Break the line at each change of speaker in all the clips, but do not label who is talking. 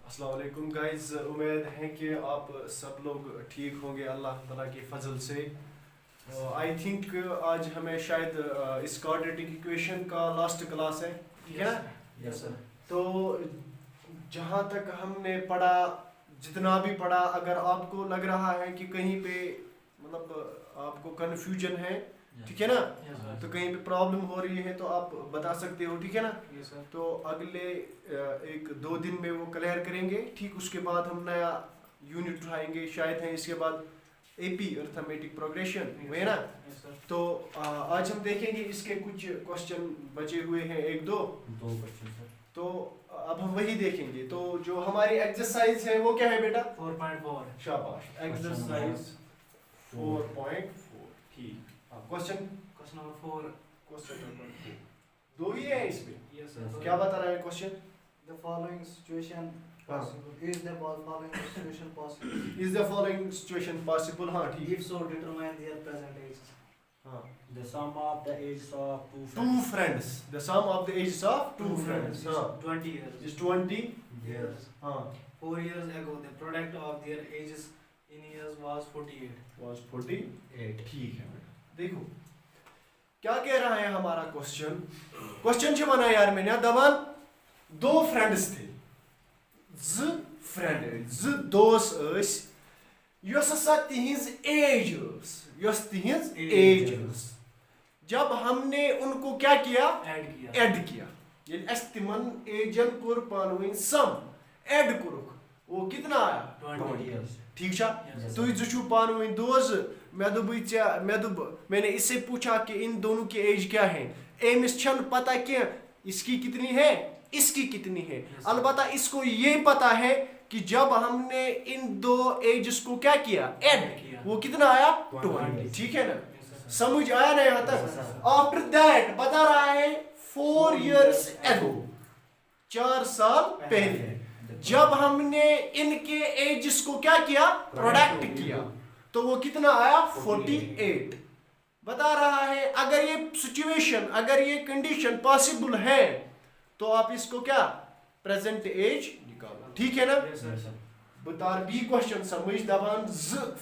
अस्सलाम वालेकुम गाइस, उम्मीद है कि आप सब लोग ठीक होंगे अल्लाह ताला के फजल से। आई थिंक आज हमें शायद इस क्वाड्रेटिक इक्वेशन का लास्ट क्लास है, ठीक है ना?
Yes sir.
तो जहाँ तक हमने पढ़ा, जितना भी पढ़ा, अगर आपको लग रहा है कि कहीं पे मतलब आपको कन्फ्यूजन है, ठीक है ना, तो कहीं पे प्रॉब्लम हो रही है तो आप बता सकते हो, ठीक है ना? तो अगले 1-2 दिन में वो क्लियर करेंगे। ठीक उसके बाद हम नया यूनिट उठाएंगे, शायद है इसके बाद एपी अर्थमेटिक प्रोग्रेशन, है ना? तो आज हम देखेंगे इसके कुछ क्वेश्चन बचे हुए हैं, 1-2
क्वेश्चन सर।
तो अब हम वही देखेंगे। तो जो हमारी एक्सरसाइज है वो क्या है बेटा?
4.4।
शाबाश, एक्सरसाइज 4.4। ठीक, question
question number 4।
Question number 4 दो ही है इसमें।
Yes
Yes.
सर।
क्या बता रहा है question?
The following situation possible. Is the following situation possible?
Is the following situation possible? हाँ ठीक।
If so, determine their present age.
हाँ,
The sum of the ages of two
two friends. The sum of the ages of two friends. हाँ,
20 years.
is 20.
years
हाँ,
4 years ago, the product of their ages in years was 48.
was 48.
8.
ठीक है बेटा, देखो क्या कह रहा है हमारा क्वेश्चन। क्वेश्चन छ वनान यार मैंने दवान दो फ्रेंड्स थे, ज फ्रेंड ज दोस्त स यस हसा तिहिंज एज स, यस तिहिंज एज स, जब हमने उनको क्या किया,
ऐड किया।
ऐड किया, ये अस तिमन एजन कोर पानवइन सम ऐड कोरुक, वो कितना आया
20
years.
ठीक छा?
Yes.
तुई जो पानवइन दोस्त मैंने इससे पूछा कि इन दोनों की एज क्या है। एमिस छन पता कि इसकी कितनी है, इसकी कितनी है।
Yes.
अलबत्ता इसको ये पता है कि जब हमने इन दो एजेस को क्या किया, ऐड
किया।
वो कितना आया
20.
ठीक है ना?
Yes, sir.
समझ आया ना यहाँ
Yes,
तक?
sir.
आफ्टर दैट बता रहा है 4 years ago, 4 साल पहले, जब हमने इनके एजेस को क्या किया, प्रोडक्ट किया, तो वो कितना आया 48। बता रहा है अगर ये सिचुएशन, अगर ये कंडीशन पॉसिबल है तो आप इसको क्या प्रेजेंट एज निकालो, ठीक है ना?
Yes, sir.
बतार बी क्वेश्चन समझ दबान ज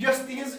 यस तिहिंज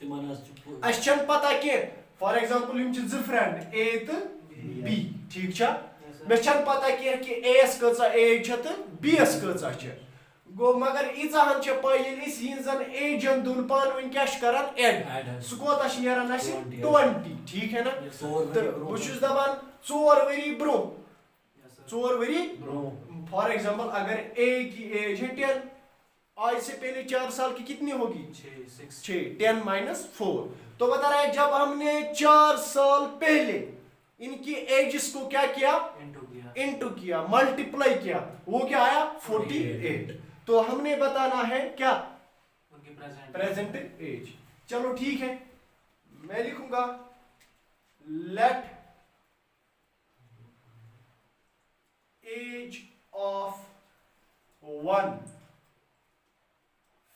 तिमन
अस छन पता कि फॉर एग्जांपल यम छ ज फ्रेंड ए तो बी, ठीक छा?
Yes, sir.
मे छन पता कि ए एस कचा एज छ तो बी एस कचा छ गो, मगर इजाहन छ पय यदि इस हिंजन एजन दुन पानवई क्या छ करन ऐड, सु कोता छ नेरन अस 20, ठीक है ना?
Yes, sir.
तो बह छुस दबान 4 worry bro,
Yes, sir.
4 worry
bro
for example अगर ए की एज है 10, आज से पहले 4 साल की कितनी होगी,
6.
6, 10 - 4। तो बता रहा है जब हमने 4 साल पहले इनकी एजेस को क्या किया,
Into किया।
इनटू किया, मल्टीप्लाई किया, वो क्या आया 48। तो हमने बताना है क्या,
उनकी present.
Present as. चलो ठीक है, मैं लिखूंगा let age of one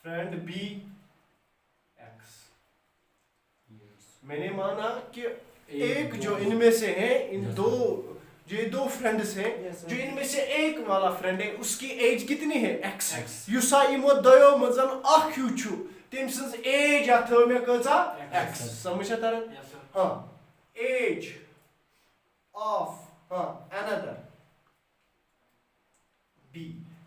friend be x. मैंने माना कि एक जो इनमें से है, इन दो जो ये दो फ्रेंड्स हैं,
Yes, sir.
जो इनमें से एक वाला फ्रेंड है उसकी एज कितनी है, एक्स।
X.
युसा इमो दयो मजन अख हिउ छु, तम सन्स एज अथो में कचा एक्स, समझ तरन?
Yes, sir.
हाँ, एज ऑफ हाँ अनदर बी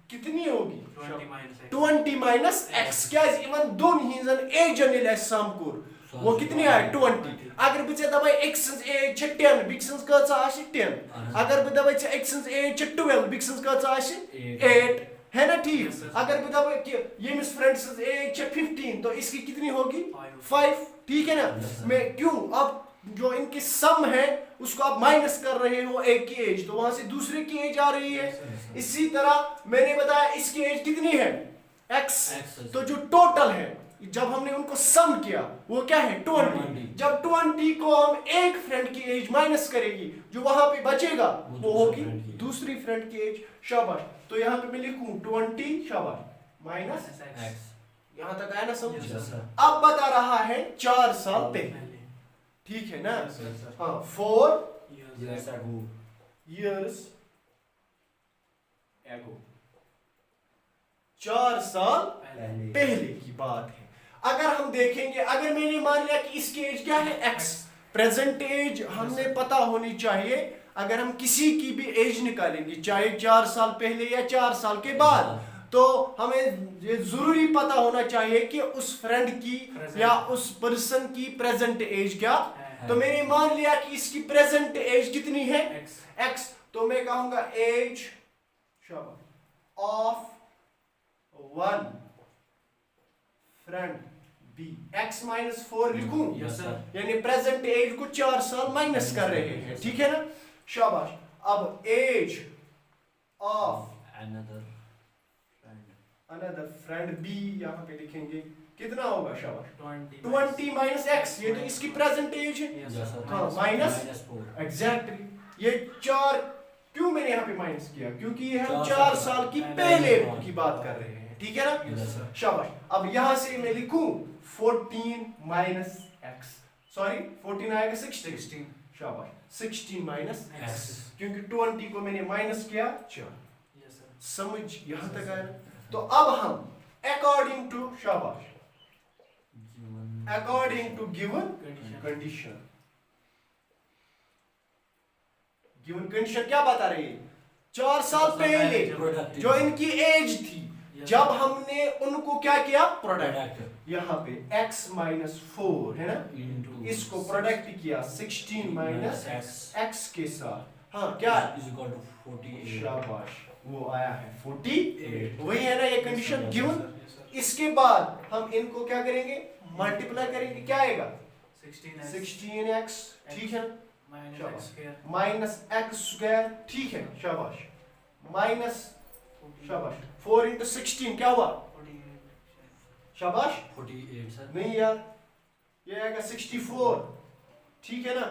कितनी होगी
20 minus X.
20 माइनस एक्स, क्या इवन दोन हिंजन एजन इले सम कोर वो कितनी आए 20। अगर बच्चे दबाई एक सन्स एज 10 बिग सन्स कचा आशि 10, अगर बे दबाई एक सन्स एज 12 बिग सन्स कचा आशि 8, है ना? ठीक।
Yes, sir.
अगर बे दबाई कि ये मिस फ्रेंड सन्स एज 15 तो इसकी कितनी होगी
5.
5, ठीक है ना?
Yes, sir.
मैं क्यों अब जो इनकी सम है उसको आप माइनस कर रहे हो एक की एज, तो वहां से दूसरे की एज आ रही है। इसी तरह मैंने बताया इसकी एज कितनी है x,
X,
तो जो टोटल है जब हमने उनको सम किया वो क्या है 20। जब 20 को हम एक फ्रेंड की एज माइनस करेगी, जो वहां पे बचेगा वो होगी दूसरी फ्रेंड की एज। शाबाश, तो यहाँ पे मैं लिखूं 20 शाबाश माइनस
X.
यहाँ तक आया ना समझ?
Yes, sir.
अब बता रहा है 4 साल पहले,
पहले.
ठीक है ना?
Yes, sir.
हाँ 4
Years
years
ago.
ago.
years ago, 4 साल पहले की बात है। अगर हम देखेंगे, अगर मैंने मान लिया कि इसकी एज क्या है x, प्रेजेंट एज हमें पता होनी चाहिए। अगर हम किसी की भी एज निकालेंगे, चाहे 4 साल पहले या 4 साल के बाद, तो हमें ये जरूरी पता होना चाहिए कि उस फ्रेंड की या उस पर्सन की प्रेजेंट एज क्या। तो मैंने मान लिया कि इसकी प्रेजेंट एज कितनी है x, तो मैं कहूंगा age of one friend b, x minus 4 लिखूं, यानी प्रेजेंट एज को 4 साल माइनस कर रहे हैं, ठीक है ना। शाबाश। अब age of another friend b यहाँ पे लिखेंगे, कितना होगा शाबाश 20 माइनस x, ये तो इसकी प्रेजेंट एज है, हाँ माइनस एग्जैक्टली। ये 4 क्यों मैंने यहाँ पे माइनस किया, क्योंकि ये हम 4 साल की पहले की बात कर रहे हैं, ठीक है ना। शाबाश। अब यहाँ से मैं लिखूं 14 माइनस x, सॉरी 14 आएगा 16, शाबाश 16 माइनस x, क्योंकि 20 को मैंने माइनस किया 4। समझ यहाँ तक आया। तो अब हम अकॉर्डिंग टू शाबाश according to given condition, given condition क्या बता रही है, 4 साल पहले जो इनकी एज थी, जब हमने उनको क्या किया, प्रोडक्ट, यहाँ पे x माइनस 4 है ना, इसको प्रोडक्ट किया 16 माइनस x के साथ, हाँ क्या शाबाश वो आया है 48, वही है ना ये कंडीशन गिवन। इसके बाद हम इनको क्या करेंगे, मल्टीप्लाई करेंगे, क्या आएगा 16x, ठीक है माइनस x स्क्वायर, ठीक है शाबाश, माइनस शाबाश 4 इंटू 16 क्या हुआ शाबाश
48 सर,
नहीं यार ये आएगा 64, ठीक है ना,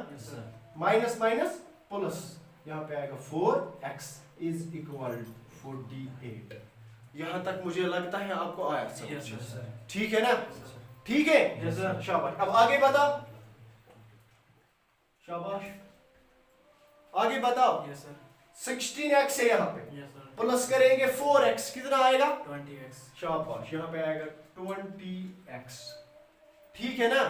माइनस माइनस प्लस, यहाँ पे आएगा 4x इज इक्वल 48। यहाँ तक मुझे लगता है आपको आया समझ, ठीक है ना, ठीक है शाबाश। अब आगे बताओ, शाबाश आगे बताओ। 16x है यहाँ पे, प्लस करेंगे 4x, कितना आएगा
20x,
शाबाश, यहाँ पे आएगा 20x, ठीक है ना,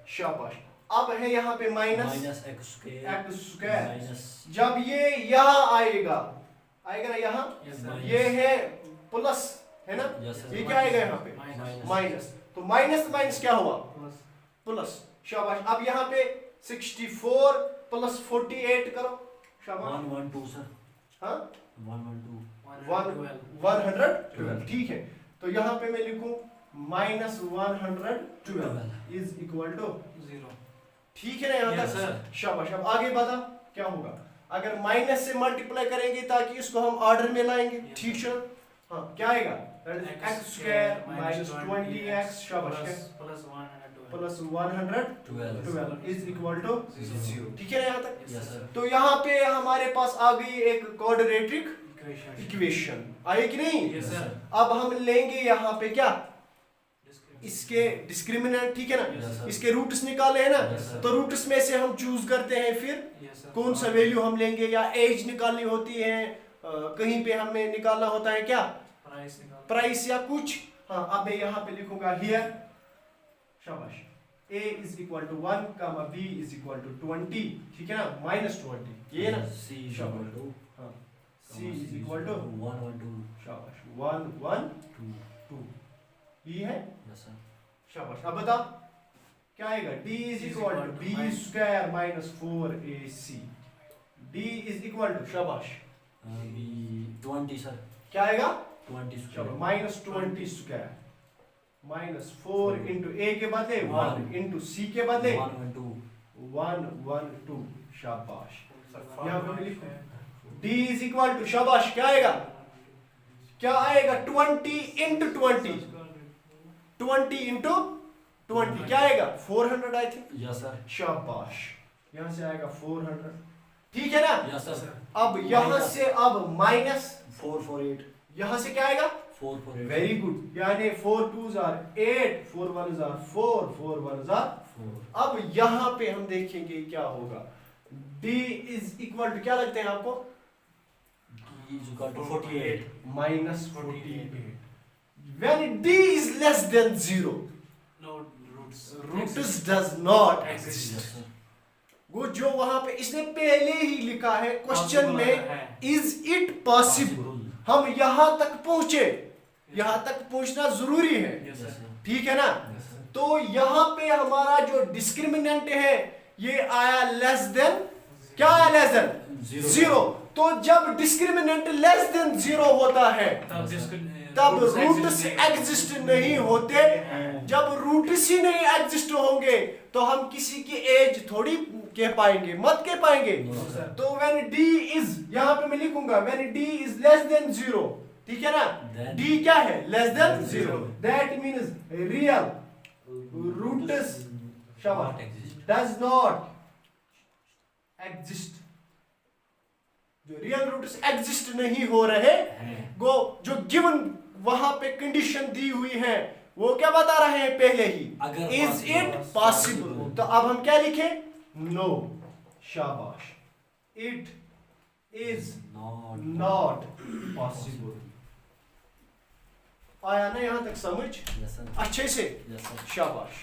शाबाश। अब है यहाँ पे माइनस x स्क्वायर, जब ये यहाँ आएगा ना यहाँ, ये है प्लस है ना, ये क्या आएगा यहाँ पे माइनस, तो माइनस माइनस क्या हुआ प्लस, शाबाश। अब यहाँ पे 64 प्लस 48 करो, शाबाश
112 सर,
हाँ
112
ठीक है। तो यहाँ पे मैं लिखूं माइनस 112 इज इक्वल टू
0,
ठीक है ना यहाँ तक, शाबाश। अब आगे बता क्या होगा, अगर माइनस से मल्टीप्लाई करेंगे ताकि इसको हम ऑर्डर में लाएंगे, ठीक है, हाँ क्या आएगा x स्क्वायर माइनस 20x, शाबाश प्लस 112 इज इक्वल टू 0, ठीक है ना यहाँ तक। तो यहाँ पे हमारे पास आ गई एक क्वाड्रेटिक इक्वेशन, आई कि नहीं। अब हम लेंगे यहाँ पे क्या, इसके डिस्क्रिमिनेंट, ठीक है ना, इसके रूट्स निकाले हैं ना, तो रूट्स में से हम चूज करते हैं फिर कौन सा वैल्यू हम लेंगे, या एज निकालनी होती है, कहीं पे हमें निकालना होता है क्या प्राइस या कुछ, हाँ। अब मैं यहाँ पे लिखूंगा हियर शाबाश a is equal to 1 comma b is equal to 20, ठीक है ना, माइनस 20, ये ना
c इज इक्वल टू,
हाँ c इज इक्वल टू
112
शाबाश 112 ये है शाबाश। अब बता क्या आएगा, d is equal to b square minus 4ac, d is equal to शाबाश
20 सर,
क्या आएगा
20
शाबाश minus 20 square, minus 4 into a के बदले 1 इंटू c के बदले 112, शाबाश। यहाँ पे लिखो d इज इक्वल टू शाबाश क्या आएगा 20 इंटू 20 इंटू 20 क्या आएगा 400 आई थिंक,
यस सर,
शाबाश। यहाँ से आएगा 400, ठीक है ना।
Yes sir.
अब यहाँ से अब माइनस
448,
यहाँ से क्या आएगा
448,
वेरी गुड, यानी 4 2s are 8, 4 1s are 4, 4 1s are 4। अब यहाँ पे हम देखेंगे क्या होगा, D is equal to क्या लगते हैं आपको?
D is equal to 48.
Minus 48. When D is less than 0,
No roots.
roots does not
Yes,
exist.
sir.
वो जो वहां पे इसने पहले ही लिखा है क्वेश्चन
Possible
में,
है।
is it possible? हम यहां तक पहुंचे, यहां तक पहुंचना जरूरी है,
Yes,
Yes,
sir.
sir.
ठीक है ना?
Yes, sir.
तो यहाँ पे हमारा जो डिस्क्रिमिनेंट है ये आया लेस देन, क्या आया लेस देन?
Zero.
जीरो। तो जब डिस्क्रिमिनेंट लेस देन जीरो होता है
तब जिसको
तब
roots
रूट्स
exist
एग्जिस्ट नहीं होते। जब रूट्स ही नहीं एग्जिस्ट होंगे तो हम किसी की एज थोड़ी कह पाएंगे, मत कह पाएंगे।
No, sir.
तो व्हेन डी इज, यहाँ पे मैं लिखूंगा when D is less than zero, ठीक है ना?
Then-
डी क्या है? Less than zero.
Zero.
That means real Roots
Not exist.
does not exist। जो रियल रूट्स एग्जिस्ट नहीं हो रहे, वो जो गिवन वहां पे कंडीशन दी हुई है वो क्या बता रहे हैं पहले ही?
अगर
इज
possible,
इट पॉसिबल? तो अब हम क्या लिखें? नो। शाबाश। It is
Not.
Not possible. आया ना यहां तक समझ?
Yes, sir.
अच्छे से?
Yes, sir.
शाबाश।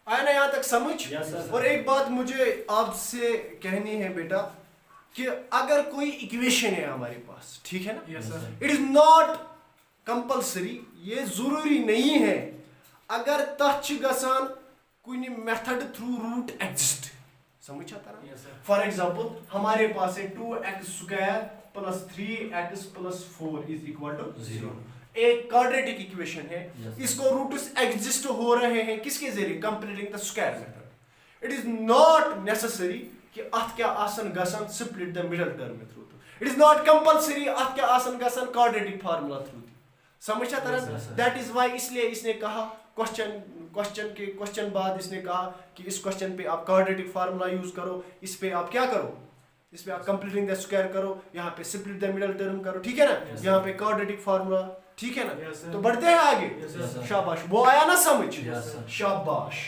आया ना यहाँ तक समझ?
Yes, sir.
और एक बात मुझे आपसे कहनी है बेटा कि अगर कोई इक्वेशन है हमारे पास, ठीक है ना?
Yes, sir.
It is not compulsory, ये जरूरी नहीं है अगर तथ गसान कुछ मेथड थ्रू रूट एग्जिस्ट। समझ आता ना?
Yes, sir.
फॉर एग्जांपल हमारे पास है 2x² + 3x + 4 is equal to 0। एक क्वाड्रेटिक इक्वेशन है,
Yes.
इसको रूट्स एग्जिस्ट हो रहे हैं किसके जरिए? Completing the square method. It is not necessary कि अथ क्या आसन गसन split the middle term through. It is not compulsory अथ क्या आसन गसन क्वाड्रेटिक फार्मूला थ्रू। समझ आता
Yes,
है?
sir.
दैट इज व्हाई इसलिए इसने कहा क्वेश्चन बाद इसने कहा कि इस क्वेश्चन पे आप क्वाड्रेटिक फार्मूला यूज करो, इस पे आप क्या करो, इस पे आप कंप्लीटिंग द स्क्वायर करो, यहाँ पे स्प्लिट द मिडल टर्म करो, ठीक है ना?
Yes,
यहाँ पे क्वाड्रेटिक फार्मूला, ठीक है ना?
Yes, sir.
तो बढ़ते हैं आगे।
Yes,
Yes, sir.
शाबाश। वो आया ना समझ?
Yes, sir.
शाबाश।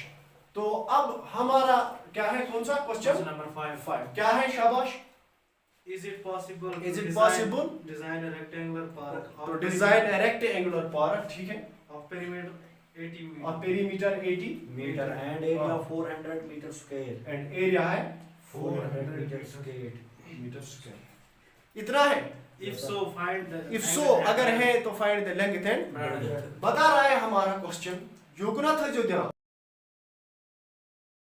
तो अब हमारा क्या है? कौन सा
Question
क्वेश्चन?
number 5.
5 क्या है? शाबाश।
Is it possible?
Is
to
it
design-
possible?
Design a rectangular park.
तो डिजाइन ए रेक्टेंगुलर पार्क, ठीक है?
of perimeter 80 meters.
और perimeter 80
Meter and area 400 meter square.
And area है
400 meter square.
Metre square. इतना है?
If so, find the.
If so अगर है तो find the length and.
Breadth.
बता रहा है हमारा क्वेश्चन योगुना था जो देना